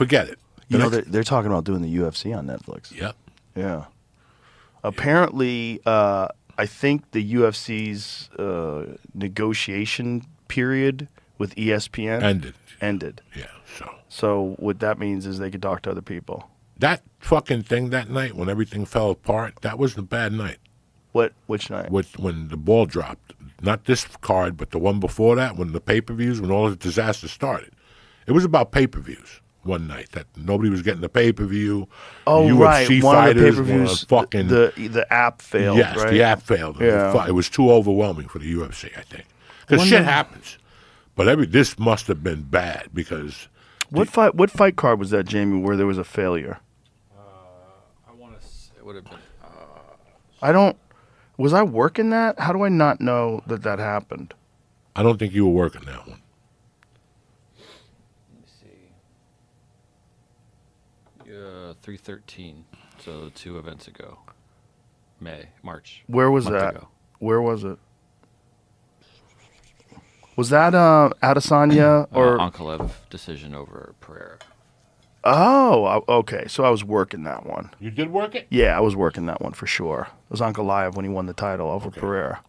forget it. They're talking about doing the UFC on Netflix. Yep. Yeah. Apparently, I think the UFC's negotiation period with ESPN ended. Yeah. So what that means is they could talk to other people. That fucking thing that night when everything fell apart, that was a bad night. Which night? When the ball dropped. Not this card, but the one before that, when the pay-per-views, when all the disaster started. It was about pay-per-views one night, that nobody was getting the pay-per-view. Oh, UFC right. One of the fighters pay-per-views, fucking... the app failed, yes, right? the app failed. Yeah. It was too overwhelming for the UFC, I think. Because shit happens. But this must have been bad because... What fight card was that, Jamie, where there was a failure? I want to say it would have been... Was I working that? How do I not know that happened? I don't think you were working that one. Let me see. 3/13, so 2 events ago. March. Where was that? Ago. Where was it? Was that Adesanya or Ankalaev decision over Pereira? Oh, okay. So I was working that one. You did work it? Yeah, I was working that one for sure. It was Ankalaev when he won the title over Pereira.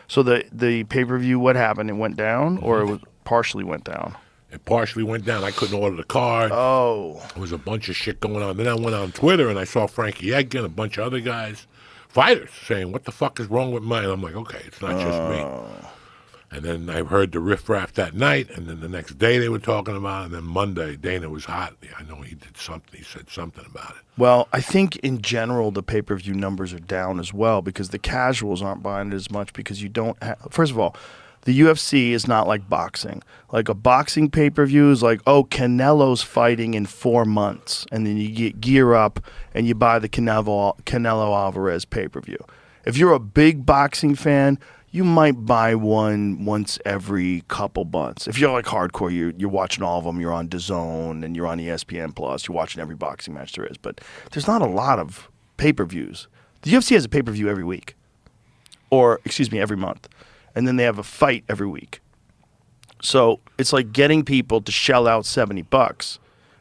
So the pay-per-view, what happened? It went down, or it partially went down? It partially went down. I couldn't order the card. Oh. There was a bunch of shit going on. Then I went on Twitter and I saw Frankie Edgar and a bunch of other guys, fighters, saying, what the fuck is wrong with mine? I'm like, okay, it's not just me. And then I heard the riffraff that night, and then the next day they were talking about it, and then Monday, Dana was hot. I know he did something. He said something about it. Well, I think in general the pay-per-view numbers are down as well because the casuals aren't buying it as much because you don't have... First of all, the UFC is not like boxing. Like a boxing pay-per-view is like, oh, Canelo's fighting in 4 months, and then you get gear up and you buy the Canelo Alvarez pay-per-view. If you're a big boxing fan... You might buy one once every couple months. If you're like hardcore, you're watching all of them. You're on DAZN and you're on ESPN Plus. You're watching every boxing match there is. But there's not a lot of pay-per-views. The UFC has a pay-per-view every week, or every month, and then they have a fight every week. So it's like getting people to shell out $70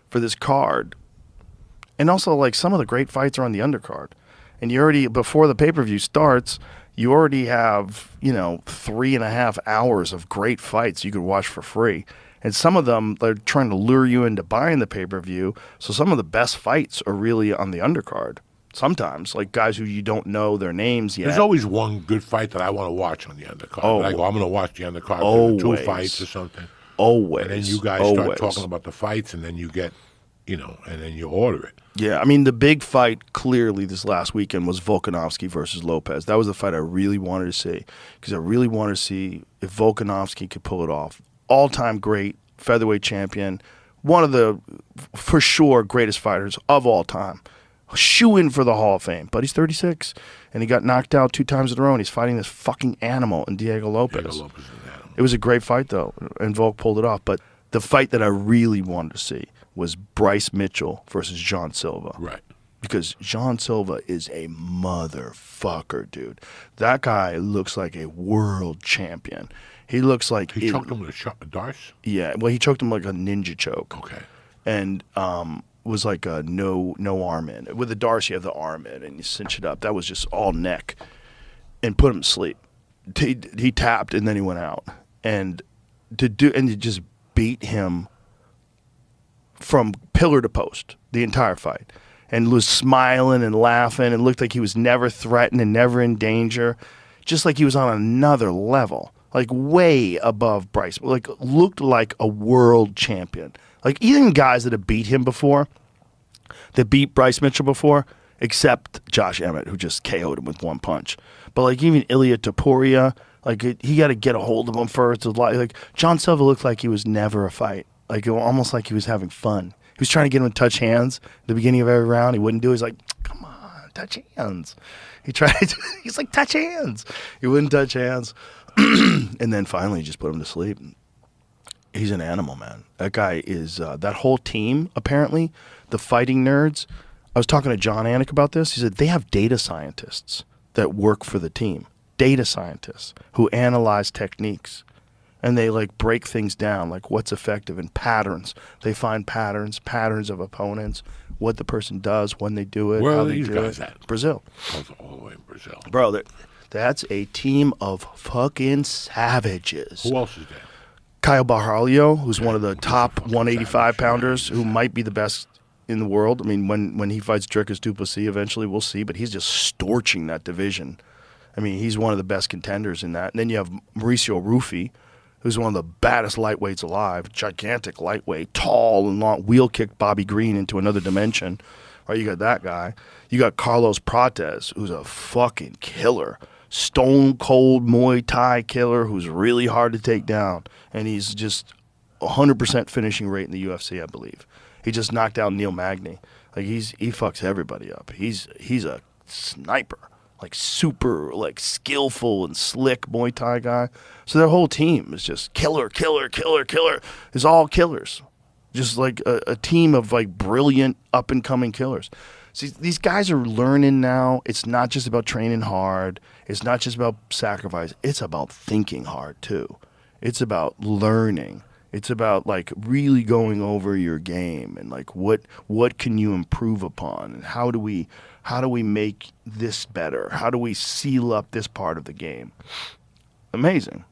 for this card, and also like some of the great fights are on the undercard, and you already before the pay-per-view starts. You already have, 3.5 hours of great fights you could watch for free. And some of them, they're trying to lure you into buying the pay-per-view. So some of the best fights are really on the undercard. Sometimes, like guys who you don't know their names yet. There's always one good fight that I want to watch on the undercard. Oh, I go, I'm going to watch the undercard. Always. 2 fights or something. Always. And then you guys start talking about the fights, and then you get, and then you order it. Yeah, I mean, the big fight clearly this last weekend was Volkanovski versus Lopez. That was the fight I really wanted to see because I really wanted to see if Volkanovski could pull it off. All-time great featherweight champion, one of the, for sure, greatest fighters of all time. Shoo-in for the Hall of Fame, but he's 36, and he got knocked out 2 times in a row, and he's fighting this fucking animal in Diego Lopez. Diego Lopez is an animal. It was a great fight, though, and Volk pulled it off. But the fight that I really wanted to see was Bryce Mitchell versus John Silva. Right. Because John Silva is a motherfucker, dude. That guy looks like a world champion. He looks like... He choked him with a darce? Yeah, well, he choked him like a ninja choke. Okay. And was like a no arm in. With the darce, you have the arm in, and you cinch it up. That was just all neck. And put him to sleep. He tapped, and then he went out. And to just beat him from pillar to post the entire fight, and was smiling and laughing and looked like he was never threatened and never in danger, just like he was on another level, like way above Bryce, like looked like a world champion. Like even guys that have beat him before, that beat Bryce Mitchell before, except Josh Emmett, who just KO'd him with 1 punch. But like even Ilia Topuria, like he got to get a hold of him first. Like John Silva looked like he was never a fight. Like almost like he was having fun. He was trying to get him to touch hands at the beginning of every round. He wouldn't do it. He's like, come on, touch hands. He tried. He's like, touch hands. He wouldn't touch hands. And then finally he just put him to sleep. He's an animal, man. That guy is, that whole team, apparently, the fighting nerds. I was talking to John Anik about this. He said they have data scientists that work for the team. Data scientists who analyze techniques. And they like break things down, like what's effective and patterns. They find patterns of opponents, what the person does, when they do it, Where how are they these do guys it. at? Brazil. Those are all the way in Brazil. Bro, that's a team of fucking savages. Who else is there? Kyle Barhalio, who's one of the He's a top fucking 185 savage. pounders, Yeah, who he's a might be the best in the world. I mean, when he fights Dricus du Plessis, eventually we'll see, but he's just storching that division. I mean, he's one of the best contenders in that. And then you have Mauricio Ruffi, who's one of the baddest lightweights alive, gigantic lightweight, tall and long, wheel kicked Bobby Green into another dimension. Right, you got that guy. You got Carlos Prates, who's a fucking killer. Stone cold Muay Thai killer who's really hard to take down. And he's just 100% finishing rate in the UFC, I believe. He just knocked out Neil Magny. Like he fucks everybody up. He's a sniper. Like super like skillful and slick Muay Thai guy. So their whole team is just killer. Is all killers. Just like a team of like brilliant up and coming killers. See, these guys are learning now. It's not just about training hard. It's not just about sacrifice. It's about thinking hard too. It's about learning. It's about like really going over your game and like what can you improve upon and how do we make this better? How do we seal up this part of the game? Amazing.